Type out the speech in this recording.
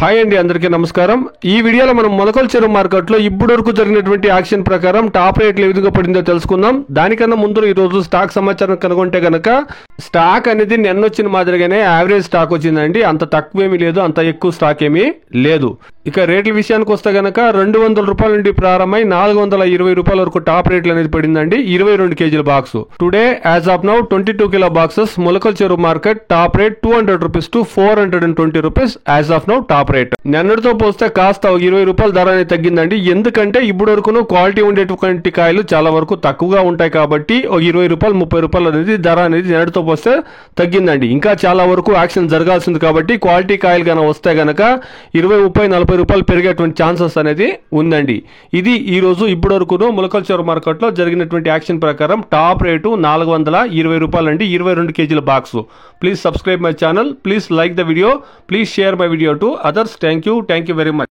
Hi అండి, అందరికీ నమస్కారం. ఈ వీడియోలో మనం మొలకల చెరువు మార్కెట్లో ఇప్పటి వరకు జరిగినటువంటి యాక్షన్ ప్రకారం టాప్ రేట్లు ఏ విధంగా పడిందో తెలుసుకుందాం. దానికన్నా ముందు ఈ రోజు స్టాక్ సమాచారం కనుగొంటే గనక స్టాక్ అనేది నిన్న వచ్చిన మాదిరిగానే యావరేజ్ స్టాక్ వచ్చిందండి. అంత తక్కువేమీ లేదు, అంత ఎక్కువ స్టాక్ ఏమీ లేదు. ఇక రేట్ల విషయానికి వస్తే గనక 200 రూపాయల నుండి ప్రారంభమై 420 రూపాయల వరకు టాప్ రేట్లు అనేది పడిందండి. 22 కేజీల box. Today as of now 22 kilo boxes Molakalacheruvu market top rate 200 rupees to 420 rupees as of now top rate. నిన్నటితో పోస్తే కాస్త 20 రూపాయల ధర అనేది తగ్గిందండి. ఎందుకంటే ఇప్పుడు వరకు క్వాలిటీ ఉండేటువంటి కాయలు చాలా వరకు తక్కువగా ఉంటాయి కాబట్టి 20 రూపాయలు 30 రూపాయలు అనేది ధర అనేది నిన్నటితో పోస్తే తగ్గిందండి. ఇంకా చాలా వరకు యాక్షన్ జరగాల్సింది కాబట్టి క్వాలిటీ కాయలు కనుక వస్తే గనక 20, 30, 40 రూపాయలు పెరిగేటువంటి ఛాన్సెస్ అనేది ఉందండి. ఇది ఈ రోజు ఇప్పటి వరకు మొలకల చెరువు మార్కెట్ లో జరిగినటువంటి యాక్షన్ ప్రకారం టాప్ రేటు 420 రూపాయలు అండి. 22 కేజీల box. Please subscribe my channel, please like the video, please share my video to others. Thank you very much.